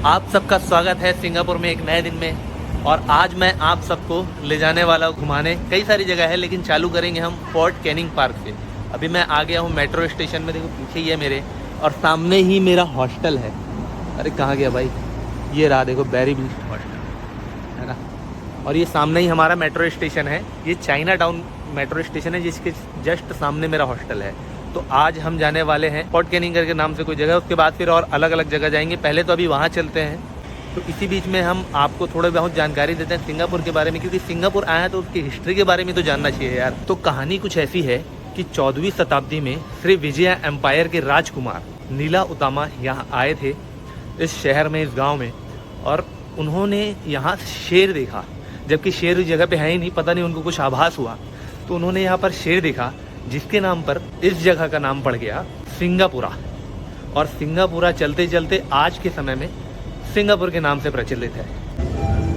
आप सबका स्वागत है सिंगापुर में एक नए दिन में। और आज मैं आप सबको ले जाने वाला हूँ घुमाने। कई सारी जगह है लेकिन चालू करेंगे हम फोर्ट कैनिंग पार्क से। अभी मैं आ गया हूँ मेट्रो स्टेशन में, देखो पीछे ही है मेरे, और सामने ही मेरा हॉस्टल है। अरे कहाँ गया भाई, ये रहा देखो, बैरी बीच हॉस्टल है ना। और ये सामने ही हमारा मेट्रो स्टेशन है, ये चाइना टाउन मेट्रो स्टेशन है जिसके जस्ट सामने मेरा हॉस्टल है। तो आज हम जाने वाले हैं फोर्ट कैनिंग करके नाम से कोई जगह, उसके बाद फिर और अलग अलग जगह जाएंगे। पहले तो अभी वहाँ चलते हैं। तो इसी बीच में हम आपको थोड़ा बहुत जानकारी देते हैं सिंगापुर के बारे में, क्योंकि सिंगापुर आया तो उसकी हिस्ट्री के बारे में तो जानना चाहिए यार। तो कहानी कुछ ऐसी है कि 14वीं शताब्दी में श्री विजया एम्पायर के राजकुमार नीला उतामा यहाँ आए थे इस शहर में, इस गाँव में, और उन्होंने यहाँ शेर देखा। जबकि शेर उस जगह पे है ही नहीं, पता नहीं उनको कुछ आभास हुआ, तो उन्होंने यहाँ पर शेर देखा, जिसके नाम पर इस जगह का नाम पड़ गया सिंगापुरा। और सिंगापुरा चलते चलते आज के समय में सिंगापुर के नाम से प्रचलित है।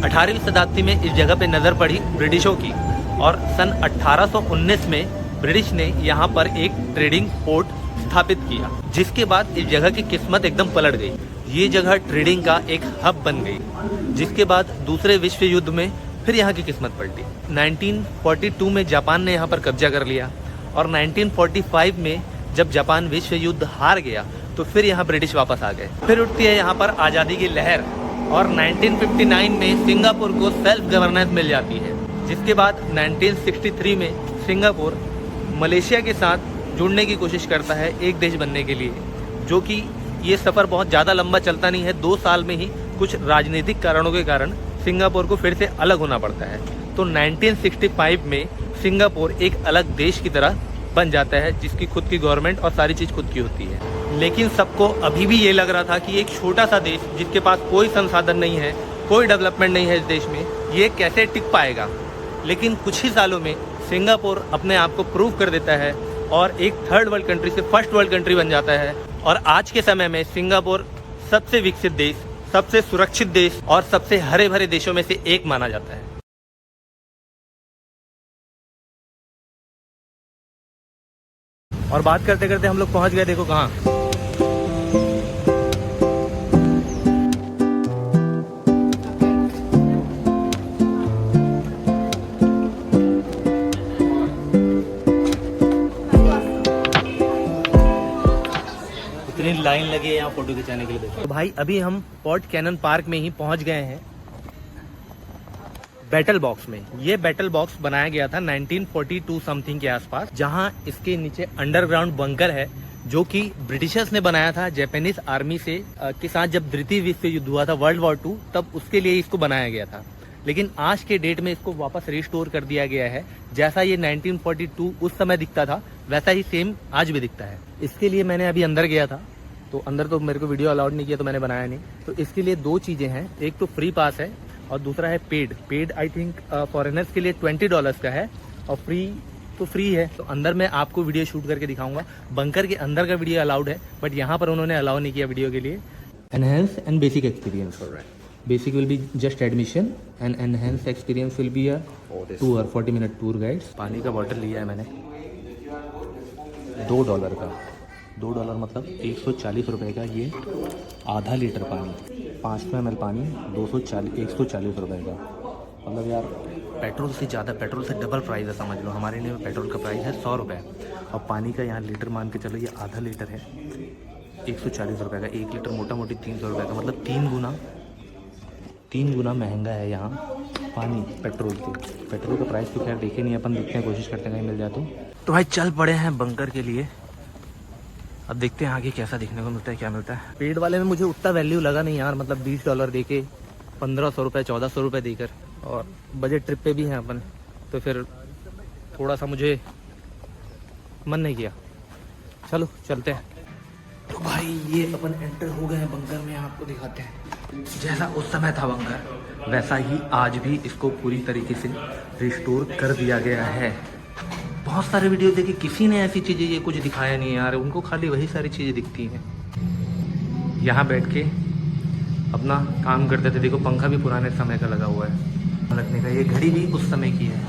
18वीं शताब्दी में इस जगह पे नज़र पड़ी ब्रिटिशों की, और सन 1819 में ब्रिटिश ने यहाँ पर एक ट्रेडिंग पोर्ट स्थापित किया, जिसके बाद इस जगह की किस्मत एकदम पलट गई। ये जगह ट्रेडिंग का एक हब बन गई, जिसके बाद दूसरे विश्व युद्ध में फिर यहाँ की किस्मत पलटी। 1942 में जापान ने यहाँ पर कब्जा कर लिया, और 1945 में जब जापान विश्व युद्ध हार गया तो फिर यहाँ ब्रिटिश वापस आ गए। फिर उठती है यहाँ पर आज़ादी की लहर, और 1959 में सिंगापुर को सेल्फ गवर्नेंस मिल जाती है, जिसके बाद 1963 में सिंगापुर मलेशिया के साथ जुड़ने की कोशिश करता है एक देश बनने के लिए, जो कि ये सफ़र बहुत ज़्यादा लंबा चलता नहीं है। 2 साल में ही कुछ राजनीतिक कारणों के कारण सिंगापुर को फिर से अलग होना पड़ता है। तो 1965 में सिंगापुर एक अलग देश की तरह बन जाता है, जिसकी खुद की गवर्नमेंट और सारी चीज़ खुद की होती है। लेकिन सबको अभी भी ये लग रहा था कि एक छोटा सा देश जिसके पास कोई संसाधन नहीं है, कोई डेवलपमेंट नहीं है इस देश में, ये कैसे टिक पाएगा। लेकिन कुछ ही सालों में सिंगापुर अपने आप को प्रूव कर देता है और एक थर्ड वर्ल्ड कंट्री से फर्स्ट वर्ल्ड कंट्री बन जाता है। और आज के समय में सिंगापुर सबसे विकसित देश, सबसे सुरक्षित देश और सबसे हरे भरे देशों में से एक माना जाता है। और बात करते करते हम लोग पहुंच गए, देखो कहाँ। इतनी लाइन लगी है यहाँ फोटो खिंचाने के लिए, देखो। तो भाई अभी हम फोर्ट कैनन पार्क में ही पहुंच गए हैं, बैटल बॉक्स में। ये बैटल बॉक्स बनाया गया था 1942 समथिंग के आसपास, जहां इसके नीचे अंडरग्राउंड बंकर है, जो कि ब्रिटिशर्स ने बनाया था जापानीज आर्मी से के साथ जब द्वितीय विश्व युद्ध हुआ था, वर्ल्ड वॉर 2, तब उसके लिए इसको बनाया गया था। लेकिन आज के डेट में इसको वापस रिस्टोर कर दिया गया है। जैसा ये 1942 उस समय दिखता था, वैसा ही सेम आज भी दिखता है। इसके लिए मैंने अभी अंदर गया था, तो अंदर तो मेरे को वीडियो अलाउड नहीं किया, तो मैंने बनाया नहीं। तो इसके लिए 2 चीज़ें हैं, एक तो फ्री पास है और दूसरा है पेड आई थिंक फॉरेनर्स के लिए $20 का है, और फ्री तो फ्री है। तो अंदर मैं आपको वीडियो शूट करके दिखाऊंगा। बंकर के अंदर का वीडियो अलाउड है, बट यहाँ पर उन्होंने अलाउ नहीं किया वीडियो के लिए। Enhance and basic experience, basic will be just admission and enhance experience will be a tour, 40 minute tour guides. पानी का बॉटल लिया है मैंने $2 का, $2 मतलब 140 रुपये का। ये आधा लीटर पानी, 500 ml पानी 140 रुपये का। मतलब यार पेट्रोल से ज़्यादा, पेट्रोल से डबल प्राइस है, समझ लो। हमारे लिए पेट्रोल का प्राइस है 100 रुपये, और पानी का यहाँ लीटर मान के चलो, ये आधा लीटर है 140 रुपये का। 1 लीटर मोटा मोटी 300 रुपये का, मतलब 3 गुना महंगा है यहाँ पानी पेट्रोल के। पेट्रोल का प्राइस तो खैर देखे नहीं अपन, देखते हैं, कोशिश करते हैं कहीं मिल जाए तो भाई चल पड़े हैं बंकर के लिए। अब देखते हैं आगे कैसा देखने को मिलता है, क्या मिलता है। पेड वाले में मुझे उतना वैल्यू लगा नहीं यार, मतलब $20 दे के 1500 रुपये 1400 रुपये देकर, और बजट ट्रिप पे भी हैं अपन, तो फिर थोड़ा सा मुझे मन नहीं किया। चलो चलते हैं। तो भाई ये अपन एंटर हो गए हैं बंकर में, आपको दिखाते हैं। जैसा उस समय था बंकर, वैसा ही आज भी इसको पूरी तरीके से रिस्टोर कर दिया गया है। बहुत सारे वीडियो देखे, किसी ने ऐसी चीज़ें ये कुछ दिखाया नहीं है यार, उनको खाली वही सारी चीज़ें दिखती हैं। यहाँ बैठ के अपना काम करते थे। देखो पंखा भी पुराने समय का लगा हुआ है रखने का। ये घड़ी भी उस समय की है,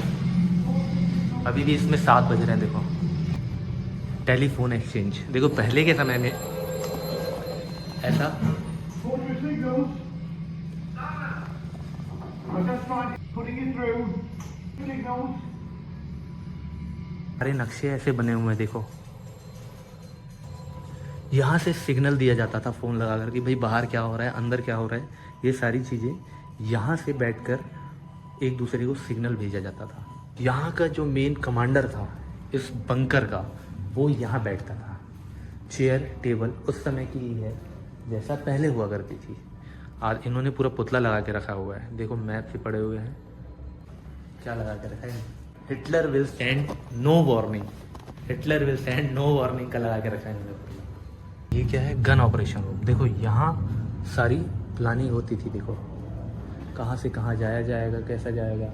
अभी भी इसमें 7 बज रहे हैं। देखो टेलीफोन एक्सचेंज, देखो पहले के समय में ऐसा सारे नक्शे ऐसे बने हुए हैं, देखो यहाँ से सिग्नल दिया जाता था फ़ोन लगा कर कि भाई बाहर क्या हो रहा है, अंदर क्या हो रहा है। ये सारी चीज़ें यहाँ से बैठकर एक दूसरे को सिग्नल भेजा जाता था। यहाँ का जो मेन कमांडर था इस बंकर का, वो यहाँ बैठता था। चेयर टेबल उस समय की ही है जैसा पहले हुआ करती थी। आज इन्होंने पूरा पुतला लगा के रखा हुआ है, देखो मैप से पड़े हुए हैं, क्या लगा के रखा है, Hitler will send no warning, Hitler will send no warning का लगा के रखा है इन्होंने। ये क्या है, गन ऑपरेशन रूम। देखो यहाँ सारी प्लानिंग होती थी, देखो कहाँ से कहाँ जाया जाएगा, कैसा जाएगा,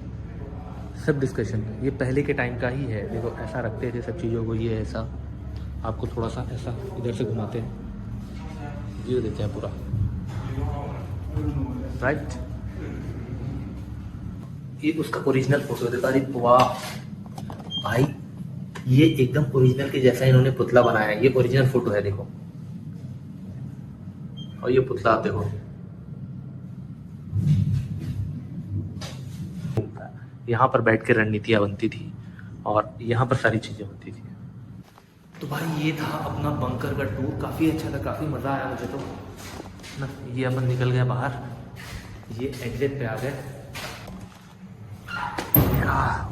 सब डिस्कशन। ये पहले के टाइम का ही है, देखो ऐसा रखते थे सब चीज़ों को। ये ऐसा आपको थोड़ा सा ऐसा इधर से घुमाते हैं, व्यू देते हैं पूरा, राइट। ये उसका ओरिजिनल फोटो देता है। वाह भाई, ये एकदम ओरिजिनल के जैसा इन्होंने पुतला बनाया है। ये ओरिजिनल फोटो है देखो, और ये पुतला आप देखो, यहाँ पर बैठ के रणनीतियाँ बनती थी और यहाँ पर सारी चीज़ें होती थी। तो भाई ये था अपना बंकर का टूर, काफ़ी अच्छा था, काफ़ी मज़ा आया मुझे तो ना। ये अपन निकल गए बाहर, ये एग्जिट पे आ गए,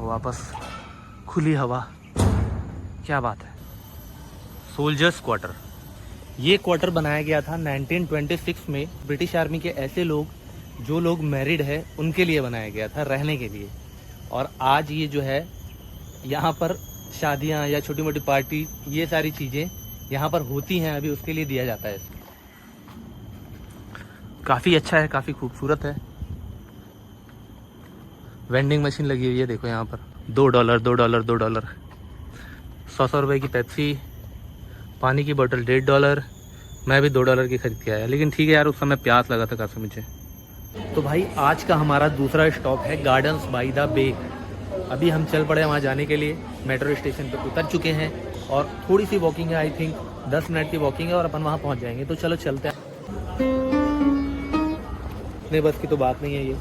वापस खुली हवा, क्या बात है। सोल्जर्स क्वार्टर, ये क्वार्टर बनाया गया था 1926 में ब्रिटिश आर्मी के ऐसे लोग जो लोग मैरिड है उनके लिए बनाया गया था, रहने के लिए। और आज ये जो है यहाँ पर शादियाँ या छोटी मोटी पार्टी, ये सारी चीज़ें यहाँ पर होती हैं अभी, उसके लिए दिया जाता है। काफ़ी अच्छा है, काफ़ी खूबसूरत है। वेंडिंग मशीन लगी हुई है देखो यहाँ पर, $2 $2 $2, 100 रुपये की पेप्सी, पानी की बोतल $1.5। मैं भी $2 की खरीद के आया, लेकिन ठीक है यार, उस समय प्यास लगा था काफ़ी मुझे। तो भाई आज का हमारा दूसरा स्टॉप है गार्डन्स बाय द बे। अभी हम चल पड़े वहाँ जाने के लिए, मेट्रो स्टेशन पर उतर चुके हैं और थोड़ी सी वॉकिंग है, आई थिंक 10 मिनट की वॉकिंग है और अपन वहाँ पहुँच जाएंगे। तो चलो चलते हैं, इतने बस की तो बात नहीं है। ये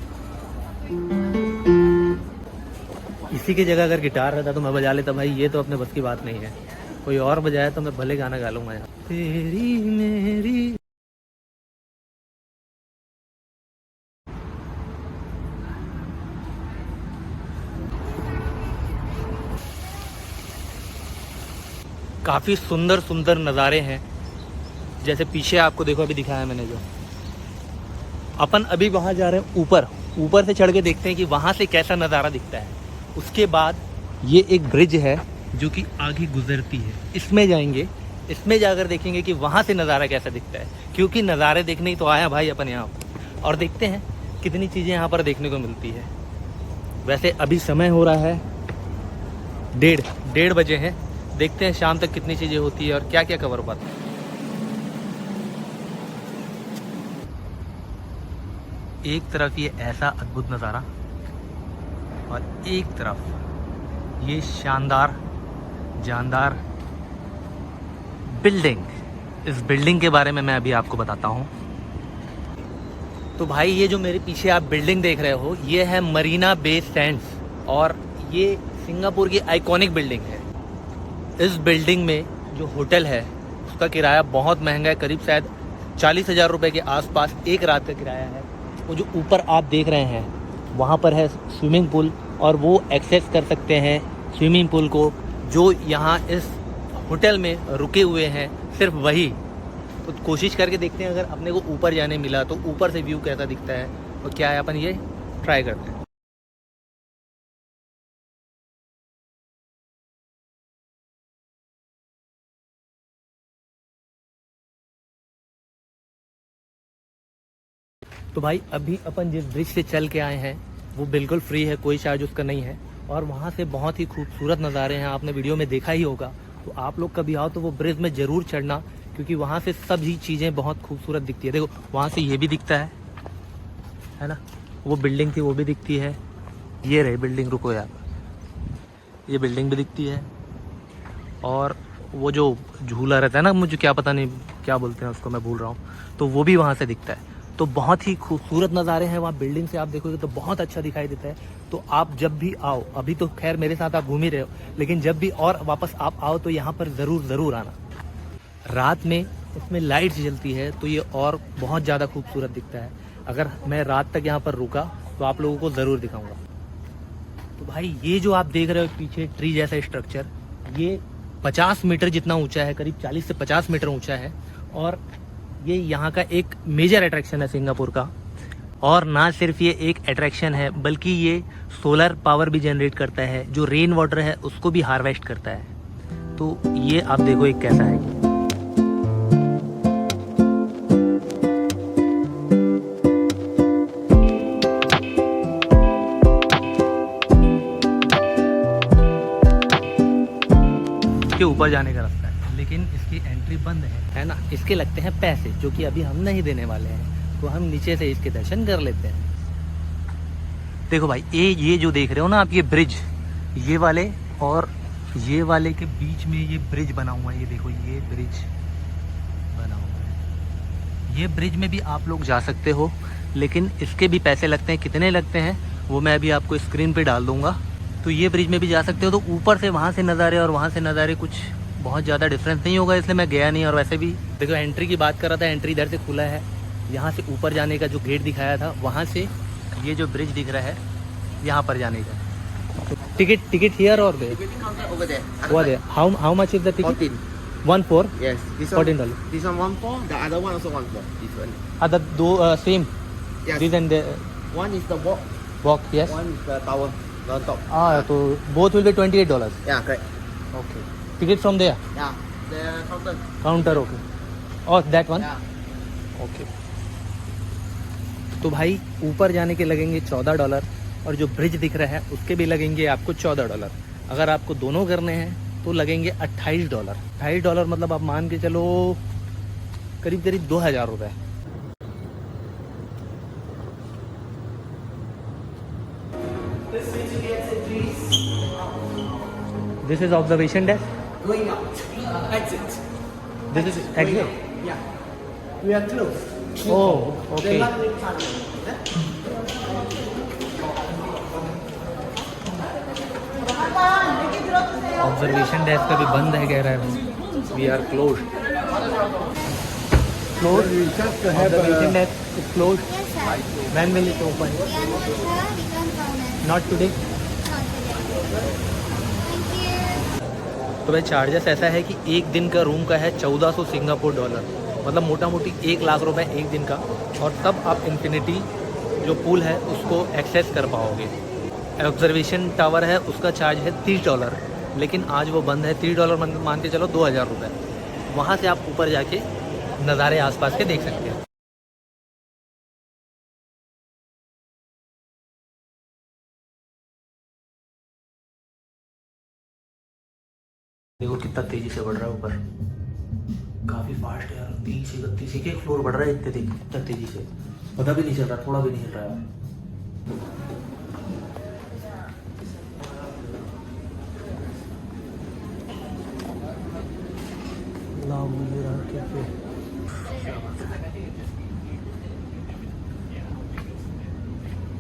इसी की जगह अगर गिटार रहता तो मैं बजा लेता भाई, ये तो अपने बस की बात नहीं है। कोई और बजाया तो मैं भले गाना गा लूँगा यहाँ। तेरी मेरी काफ़ी सुंदर सुंदर नज़ारे हैं, जैसे पीछे आपको देखो अभी दिखाया मैंने जो। अपन अभी वहाँ जा रहे हैं ऊपर, ऊपर से चढ़ के देखते हैं कि वहाँ से कैसा नज़ारा दिखता है। उसके बाद ये एक ब्रिज है जो कि आगे गुजरती है, इसमें जाएंगे, इसमें जाकर देखेंगे कि वहाँ से नज़ारा कैसा दिखता है। क्योंकि नज़ारे देखने ही तो आया भाई अपन यहाँ पर, और देखते हैं कितनी चीज़ें यहाँ पर देखने को मिलती है। वैसे अभी समय हो रहा है 1:30 बजे हैं, देखते हैं शाम तक कितनी चीज़ें होती है और क्या क्या कवर हो पाता है। एक तरफ ये ऐसा अद्भुत नज़ारा और एक तरफ ये शानदार जानदार बिल्डिंग। इस बिल्डिंग के बारे में मैं अभी आपको बताता हूँ। तो भाई ये जो मेरे पीछे आप बिल्डिंग देख रहे हो, ये है मरीना बे सैंड्स और ये सिंगापुर की आइकॉनिक बिल्डिंग है। इस बिल्डिंग में जो होटल है उसका किराया बहुत महंगा है, करीब शायद 40,000 रुपये के आसपास एक रात का किराया है। वो जो ऊपर आप देख रहे हैं वहाँ पर है स्विमिंग पूल, और वो एक्सेस कर सकते हैं स्विमिंग पूल को जो यहाँ इस होटल में रुके हुए हैं, सिर्फ वही। तो कोशिश करके देखते हैं अगर अपने को ऊपर जाने मिला तो ऊपर से व्यू कैसा दिखता है और क्या है, अपन ये ट्राई करते हैं। तो भाई अभी अपन जिस ब्रिज से चल के आए हैं वो बिल्कुल फ्री है, कोई चार्ज उसका नहीं है, और वहाँ से बहुत ही खूबसूरत नज़ारे हैं, आपने वीडियो में देखा ही होगा। तो आप लोग कभी आओ तो वो ब्रिज में ज़रूर चढ़ना, क्योंकि वहाँ से सभी चीज़ें बहुत खूबसूरत दिखती है। देखो वहाँ से ये भी दिखता है ना, वो बिल्डिंग थी वो भी दिखती है, ये रही बिल्डिंग, रुको यार, ये बिल्डिंग भी दिखती है, और वो जो झूला रहता है ना, मुझे क्या पता नहीं क्या बोलते हैं उसको, मैं भूल रहा हूँ, तो वो भी वहाँ से दिखता है। तो बहुत ही खूबसूरत नज़ारे हैं वहाँ। बिल्डिंग से आप देखोगे तो बहुत अच्छा दिखाई देता है। तो आप जब भी आओ, अभी तो खैर मेरे साथ आप घूम ही रहे हो, लेकिन जब भी और वापस आप आओ तो यहाँ पर ज़रूर आना। रात में इसमें लाइट्स जलती है तो ये और बहुत ज़्यादा खूबसूरत दिखता है। अगर मैं रात तक यहाँ पर रुका तो आप लोगों को ज़रूर दिखाऊंगा। तो भाई ये जो आप देख रहे हो पीछे ट्री जैसा स्ट्रक्चर, ये 50 मीटर जितना ऊंचा है, करीब 40 से 50 मीटर ऊंचा है। और ये यहाँ का एक मेजर अट्रैक्शन है सिंगापुर का। और ना सिर्फ ये एक अट्रैक्शन है, बल्कि ये सोलर पावर भी जनरेट करता है, जो रेन वाटर है उसको भी हार्वेस्ट करता है। तो ये आप देखो एक कैसा है। इसके ऊपर जाने का रास्ता है, लेकिन इसकी एंट्री बंद है ना। इसके लगते हैं पैसे, जो कि अभी हम नहीं देने वाले हैं। तो हम नीचे से इसके दर्शन कर लेते हैं। देखो भाई, ये जो देख रहे हो ना आप, ये ब्रिज, ये वाले और ये वाले के बीच में ये ब्रिज बना हुआ है। ये देखो, ये ब्रिज बना हुआ है। ये ब्रिज में भी आप लोग जा सकते हो, लेकिन इसके भी पैसे लगते हैं। कितने लगते हैं वो मैं अभी आपको स्क्रीन पे डाल दूंगा। तो ये ब्रिज में भी जा सकते हो। तो ऊपर से वहाँ से नज़ारे और वहाँ से नज़ारे कुछ बहुत ज़्यादा डिफरेंस नहीं होगा, इसलिए मैं गया नहीं। और वैसे भी देखो, एंट्री की बात कर रहा था, एंट्री इधर से खुला है। यहाँ से ऊपर जाने का जो गेट दिखाया था, वहाँ से ये जो ब्रिज दिख रहा है यहाँ पर जाने का। तो टिकट हियर और दे वो दे। How much is the ticket? 14 Yes, this one. $14. This one 14. The other one also 14. Different. Are the same? Yes. This and the One is the walk. walk, yes. One is the tower. The top. तो both will be $28. Yeah, correct. Okay. Ticket from there? Yeah. The counter. Counter, okay. Oh, that one? Yeah. Okay. तो भाई ऊपर जाने के लगेंगे $14 और जो bridge दिख रहा है उसके भी लगेंगे आपको $14। अगर आपको दोनों करने हैं तो लगेंगे $28। $28 मतलब आप मान के चलो करीब 2000 रुपये। This is observation deck. Going out. Exit. This is exit. Yeah. We are close. Oh okay. Observation desk अभी बंद है, कह रहा है we are close. Observation desk is close. When will it open? Not today. तो भाई charges ऐसा है कि एक दिन का रूम का है 1400 सिंगापुर डॉलर, मतलब मोटा मोटी 1 लाख रुपए एक दिन का। और तब आप इन्फिनिटी जो पूल है उसको एक्सेस कर पाओगे। ऑब्जर्वेशन टावर है उसका चार्ज है $30, लेकिन आज वो बंद है। $30 मान के चलो 2000 रुपये। वहाँ से आप ऊपर जाके नज़ारे आसपास के देख सकते हैं। देखो कितना तेजी से बढ़ रहा है ऊपर, काफ़ी फास्ट है यार। 30 31 एक फ्लोर बढ़ रहा है इतने देख, इतना तेजी से पता भी नहीं चल रहा, थोड़ा भी नहीं हिल रहा है।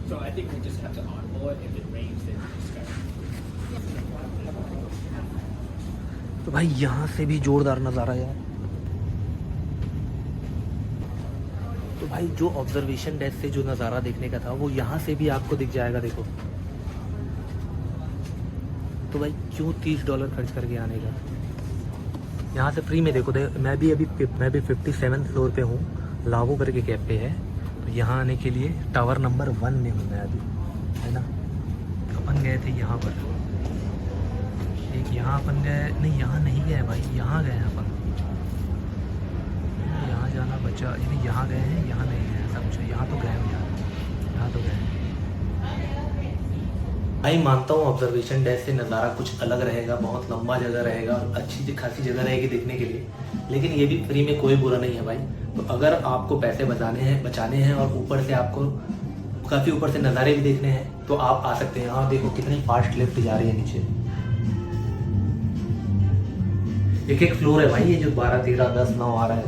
So I think we just have to onboard. If it rains, then just go. तो भाई यहाँ से भी जोरदार नज़ारा यार। तो भाई जो ऑब्जर्वेशन डेस्क से जो नज़ारा देखने का था वो यहाँ से भी आपको दिख जाएगा। देखो तो भाई क्यों $30 खर्च करके आने का, यहाँ से फ्री में। देखो मैं भी 57 फ्लोर पे हूँ, लावो करके कैब पे है। तो यहाँ आने के लिए टावर नंबर 1 में हूँ मैं अभी, है ना। अपन गए थे यहाँ पर, एक यहाँ अपन गए, नहीं यहाँ नहीं गए भाई, यहाँ गए हैं अपन। यहाँ जाना बचा, यानी यहाँ गए हैं, यहाँ नहीं गए हैं सब। यहाँ तो गए हो यार, यहाँ तो गए हैं भाई। मानता हूँ ऑब्जर्वेशन डेस्क से नज़ारा कुछ अलग रहेगा, बहुत लंबा जगह रहेगा और अच्छी खासी जगह रहेगी देखने के लिए, लेकिन ये भी फ्री में कोई बुरा नहीं है भाई। तो अगर आपको पैसे बचाने हैं और ऊपर से आपको काफ़ी ऊपर से नज़ारे भी देखने हैं तो आप आ सकते हैं। यहाँ देखो कितनी फास्ट लिफ्ट जा रही है नीचे। एक फ्लोर है भाई, ये जो 12 13 10 9 आ रहा है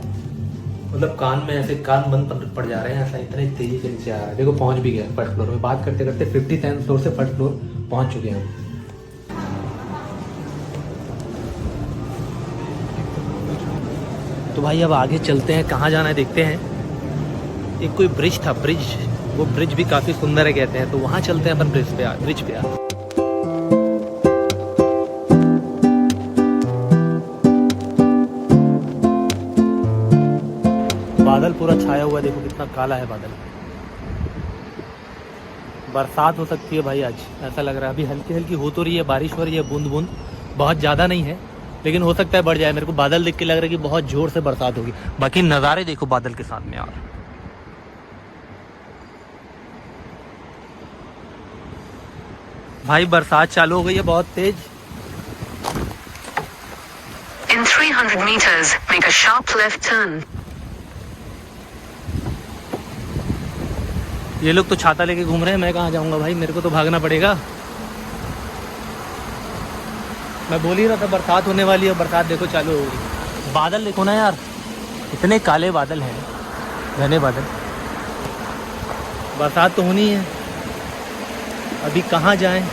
मतलब कान में ऐसे कान बंद पड़ जा रहे हैं, ऐसा इतने तेजी से नीचे आ रहा है। देखो पहुंच भी गया फर्स्ट फ्लोर में, बात करते करते 57 फ्लोर से फर्स्ट फ्लोर पहुंच चुके हैं हम। तो भाई अब आगे चलते हैं, कहाँ जाना है देखते हैं। एक कोई ब्रिज था, ब्रिज, वो ब्रिज भी काफ़ी सुंदर है कहते हैं, तो वहाँ चलते हैं अपन ब्रिज पे आ। बादल पूरा छाया हुआ है, देखो कितना काला है बादल। बरसात हो सकती है भाई आज, ऐसा लग रहा है। अभी हल्की हल्की हो तो रही है, बारिश हो रही है, बूंद बूंद, बहुत ज़्यादा नहीं है, लेकिन हो सकता है बढ़ जाए। मेरे को बादल देख के लग रहा है कि बहुत जोर से बरसात होगी। बाकी नज़ारे देखो बादल के साथ में यार। भाई बरसात चालू हो गई है बहुत तेज। In 300 meters, make a sharp left turn. ये लोग तो छाता लेके घूम रहे हैं, मैं कहाँ जाऊँगा भाई, मेरे को तो भागना पड़ेगा। मैं बोल ही रहा था बरसात होने वाली है, बरसात देखो चालू हो गई। बादल देखो ना यार, इतने काले बादल हैं, घने बादल। बरसात तो होनी है, अभी कहाँ जाएं,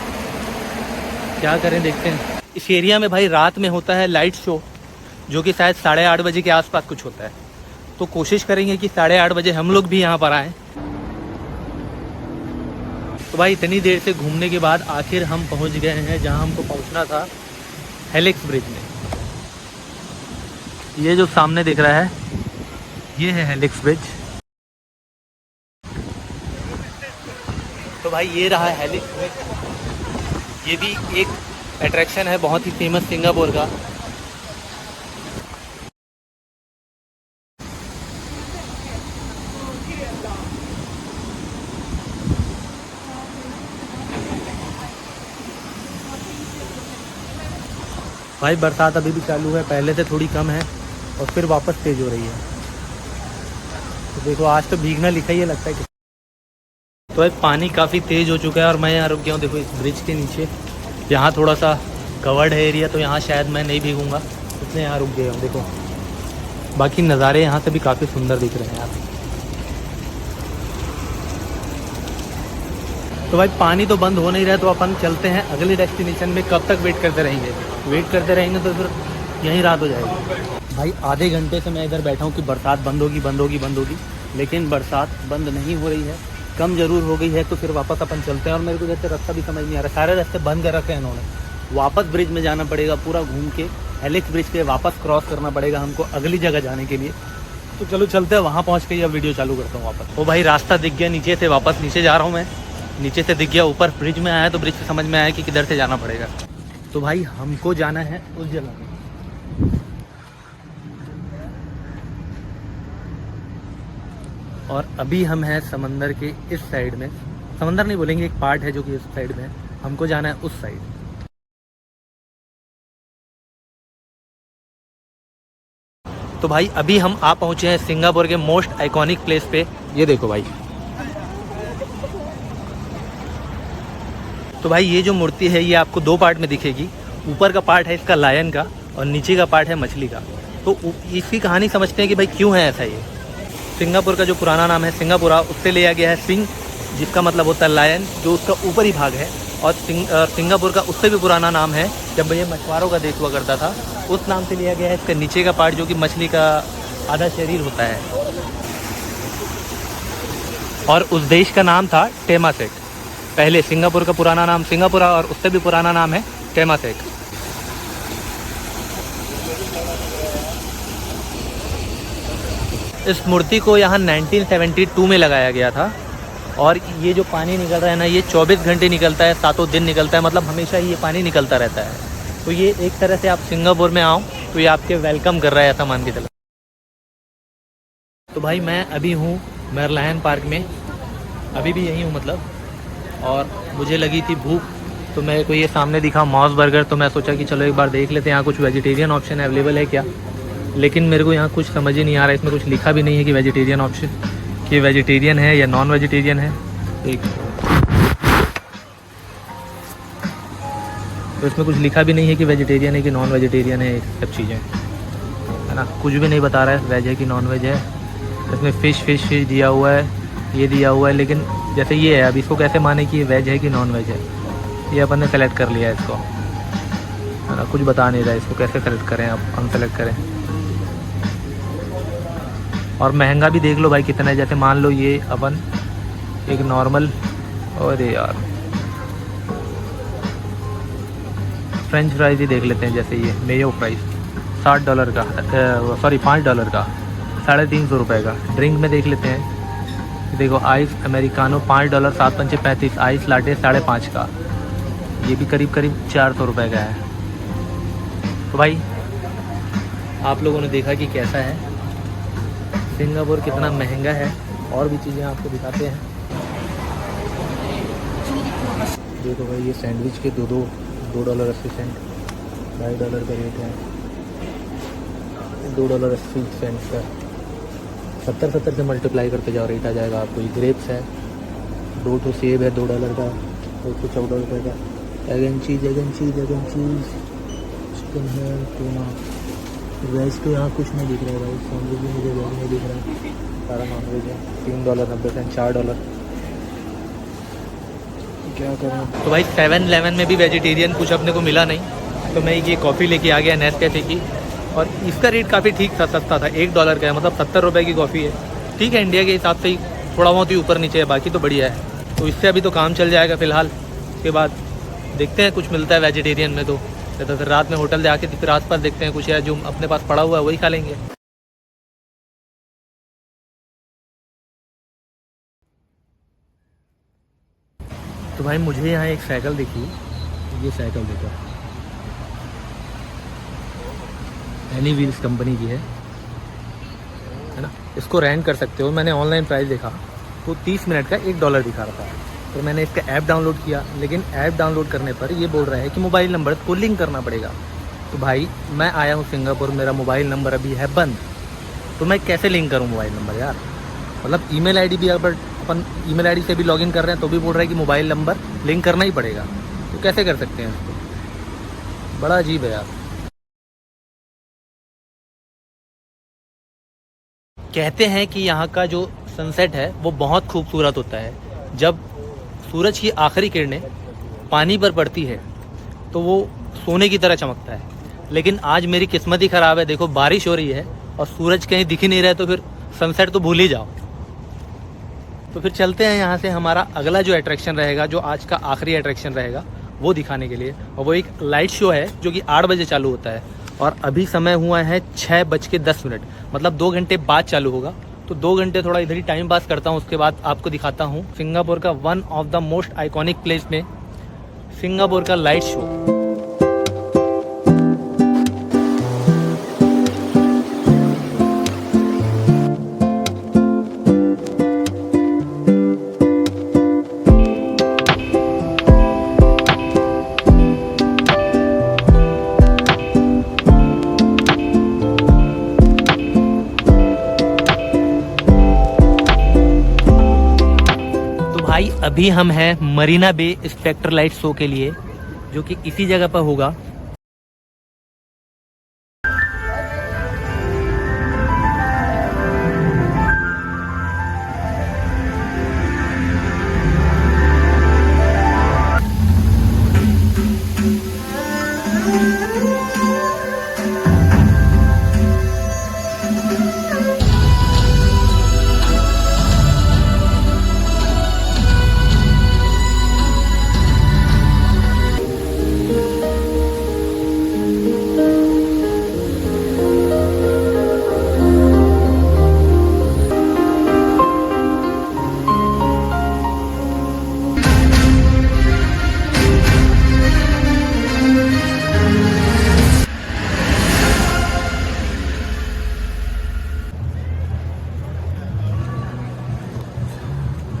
क्या करें देखते हैं। इस एरिया में भाई रात में होता है लाइट शो, जो कि शायद 8:30 बजे के आसपास कुछ होता है। तो कोशिश करेंगे कि 8:30 बजे हम लोग भी यहाँ पर आएँ। तो भाई इतनी देर से घूमने के बाद आखिर हम पहुँच गए हैं जहाँ हमको पहुँचना था, हेलिक्स ब्रिज में। ये जो सामने दिख रहा है, ये है हेलिक्स ब्रिज। तो भाई ये रहा हेलिक्स ब्रिज। ये भी एक अट्रैक्शन है बहुत ही फेमस सिंगापुर का। भाई बरसात अभी भी चालू है, पहले से थोड़ी कम है और फिर वापस तेज हो रही है। तो देखो आज तो भीगना लिखा ही है लगता है। तो एक पानी काफ़ी तेज़ हो चुका है और मैं यहाँ रुक गया हूँ, देखो इस ब्रिज के नीचे। यहाँ थोड़ा सा कवर्ड है एरिया, तो यहाँ शायद मैं नहीं भीगूंगा, इसलिए यहाँ रुक गया हूँ। देखो बाकी नज़ारे यहाँ से भी काफ़ी सुंदर दिख रहे हैं यार। तो भाई पानी तो बंद हो नहीं रहा है, तो अपन चलते हैं अगले डेस्टिनेशन में। कब तक वेट करते रहेंगे, वेट करते रहेंगे तो फिर यहीं रात हो जाएगी। भाई आधे घंटे से मैं इधर बैठा हूँ कि बरसात बंद होगी बंद होगी बंद होगी, लेकिन बरसात बंद नहीं हो रही है, कम ज़रूर हो गई है। तो फिर वापस अपन चलते हैं। और मेरे को जैसे रास्ता भी समझ नहीं आ रहा, सारे रास्ते बंद कर रखे हैं इन्होंने। वापस ब्रिज में जाना पड़ेगा, पूरा घूम के हेलिक्स ब्रिज पे वापस क्रॉस करना पड़ेगा हमको अगली जगह जाने के लिए। तो चलो चलते हैं, वहाँ पहुँच के अब वीडियो चालू करता हूँ वापस। ओ भाई रास्ता दिख गया नीचे से, वापस नीचे जा रहा हूँ मैं। नीचे से दिख गया, ऊपर ब्रिज में आया तो ब्रिज से समझ में आया कि किधर से जाना पड़ेगा। तो भाई हमको जाना है उस जगह। और अभी हम हैं समंदर के इस साइड में, समंदर नहीं बोलेंगे, एक पार्ट है जो कि इस साइड में है, हमको जाना है उस साइड। तो भाई अभी हम आ पहुंचे हैं सिंगापुर के मोस्ट आइकॉनिक प्लेस पे। ये देखो भाई, तो भाई ये जो मूर्ति है ये आपको दो पार्ट में दिखेगी। ऊपर का पार्ट है इसका लायन का और नीचे का पार्ट है मछली का। तो इसकी कहानी समझते हैं कि भाई क्यों है ऐसा। ये सिंगापुर का जो पुराना नाम है सिंगापुरा, उससे लिया गया है सिंग, जिसका मतलब होता है लायन, जो उसका ऊपरी भाग है। और सिंगापुर का उससे भी पुराना नाम है, जब ये मछुआरों का देश हुआ करता था, उस नाम से लिया गया है इसका नीचे का पार्ट, जो कि मछली का आधा शरीर होता है। और उस देश का नाम था टेमासेक। पहले सिंगापुर का पुराना नाम सिंगापुरा और उससे भी पुराना नाम है टेमासेक। इस मूर्ति को यहाँ 1972 में लगाया गया था। और ये जो पानी निकल रहा है ना, ये 24 घंटे निकलता है, 7 दिन निकलता है, मतलब हमेशा ही ये पानी निकलता रहता है। तो ये एक तरह से आप सिंगापुर में आओ तो ये आपके वेलकम कर रहा है, ऐसा मान के चलो। तो भाई मैं अभी हूँ मेरलायन पार्क में, अभी भी यहीं हूँ मतलब। और मुझे लगी थी भूख, तो मेरे को ये सामने दिखा मॉस बर्गर, तो मैं सोचा कि चलो एक बार देख लेते हैं यहाँ कुछ वेजिटेरियन ऑप्शन अवेलेबल है क्या। लेकिन मेरे को यहाँ कुछ समझ ही नहीं आ रहा है, इसमें कुछ लिखा भी नहीं है कि वेजिटेरियन ऑप्शन, कि वेजिटेरियन है या नॉन वेजिटेरियन है। तो इसमें कुछ लिखा भी नहीं है कि वेजिटेरियन है कि नॉन वेजिटेरियन है, सब चीज़ें है ना, कुछ भी नहीं बता रहा है वेज है कि नॉन वेज है। इसमें फ़िश दिया हुआ है, ये दिया हुआ है, लेकिन जैसे ये है, अब इसको कैसे माने कि ये वेज है कि नॉन वेज है, ये अपन ने सेलेक्ट कर लिया है इसको, है ना। कुछ बता नहीं रहा है इसको कैसे सेलेक्ट करें, अब हम सेलेक्ट करें। और महंगा भी देख लो भाई कितना है, जैसे मान लो ये अपन एक नॉर्मल, अरे यार फ्रेंच फ्राइज ही देख लेते हैं, जैसे ये मेयो फ्राइज $60 का, सॉरी $5 का, 350 रुपये का। ड्रिंक में देख लेते हैं, देखो आइस अमेरिकानो $5, 7 पंचे 35, आइस लाटे 5.5 का, ये भी करीब 400 रुपये का है। तो भाई आप लोगों ने देखा कि कैसा है सिंगापुर, कितना महंगा है। और भी चीज़ें आपको दिखाते हैं। देखो भाई ये सैंडविच के $2.80, $2.5 का रेट है, $2.80 का, 70 से मल्टीप्लाई करते जाओ रेट आ जाएगा आपको। ये ग्रेप्स है, 2 सेब है $2 का, 114 रुपये का। एग एंड चीज़, चिकन है, टूना। वेज तो यहाँ कुछ नहीं दिख रहा है भाई, सैंडविच भी मुझे वेज नहीं दिख रहा है, सारा नॉन वेज है। $3.90, $4। क्या करें। तो भाई 7-Eleven में भी वेजिटेरियन कुछ अपने को मिला नहीं, तो मैं ये कॉफ़ी लेके आ गया नेस्कैफे की, और इसका रेट काफ़ी ठीक था, सस्ता था, $1 का है, मतलब 70 रुपये की कॉफ़ी है। ठीक है, इंडिया के हिसाब से ही थोड़ा बहुत ही ऊपर नीचे है, बाकी तो बढ़िया है। तो इससे अभी तो काम चल जाएगा फ़िलहाल, उसके बाद देखते हैं कुछ मिलता है वेजिटेरियन में, तो फिर रात में होटल जाके फिर रात पर देखते हैं कुछ है जो अपने पास पड़ा हुआ है वही खा लेंगे। तो भाई मुझे यहाँ एक साइकिल दिखी, ये साइकिल देखो, एनी व्हील्स कंपनी की है ना। इसको रेंट कर सकते हो। मैंने ऑनलाइन प्राइस देखा तो 30 मिनट का $1 दिखा रहा था, तो मैंने इसका ऐप डाउनलोड किया, लेकिन ऐप डाउनलोड करने पर ये बोल रहा है कि मोबाइल नंबर को लिंक करना पड़ेगा। तो भाई मैं आया हूँ सिंगापुर, मेरा मोबाइल नंबर अभी है बंद, तो मैं कैसे लिंक करूँ मोबाइल नंबर यार। मतलब ईमेल आईडी भी अपन ईमेल आईडी से भी लॉगिन कर रहे हैं तो भी बोल रहा है कि मोबाइल नंबर लिंक करना ही पड़ेगा, तो कैसे कर सकते हैं इसको, बड़ा अजीब है यार। कहते हैं कि यहाँ का जो सनसेट है वो बहुत खूबसूरत होता है, जब सूरज की आखिरी किरणें पानी पर पड़ती है तो वो सोने की तरह चमकता है। लेकिन आज मेरी किस्मत ही ख़राब है, देखो बारिश हो रही है और सूरज कहीं दिख ही नहीं रहा है, तो फिर सनसेट तो भूल ही जाओ। तो फिर चलते हैं यहाँ से, हमारा अगला जो अट्रैक्शन रहेगा, जो आज का आखिरी अट्रैक्शन रहेगा वो दिखाने के लिए, और वो एक लाइट शो है जो कि 8 बजे चालू होता है, और अभी समय हुआ है 6:10, मतलब 2 घंटे बाद चालू होगा। तो 2 घंटे थोड़ा इधर ही टाइम पास करता हूँ, उसके बाद आपको दिखाता हूँ सिंगापुर का one of the most iconic place में सिंगापुर का लाइट शो। भाई अभी हम हैं मरीना बे स्पेक्टर लाइट शो के लिए, जो कि इसी जगह पर होगा।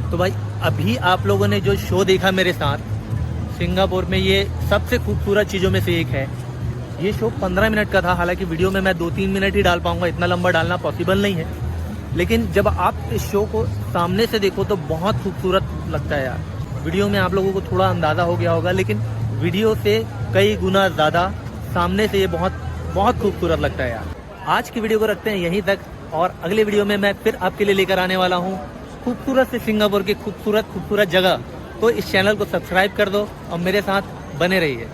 तो भाई अभी आप लोगों ने जो शो देखा मेरे साथ सिंगापुर में, ये सबसे खूबसूरत चीज़ों में से एक है। ये शो 15 मिनट का था, हालांकि वीडियो में मैं 2-3 मिनट ही डाल पाऊंगा, इतना लंबा डालना पॉसिबल नहीं है। लेकिन जब आप इस शो को सामने से देखो तो बहुत खूबसूरत लगता है यार। वीडियो में आप लोगों को थोड़ा अंदाज़ा हो गया होगा, लेकिन वीडियो से कई गुना ज़्यादा सामने से ये बहुत बहुत खूबसूरत लगता है यार। आज की वीडियो को रखते हैं यहीं तक। और अगले वीडियो में मैं फिर आपके लिए लेकर आने वाला हूँ खूबसूरत से सिंगापुर की खूबसूरत जगह। तो इस चैनल को सब्सक्राइब कर दो और मेरे साथ बने रहिए।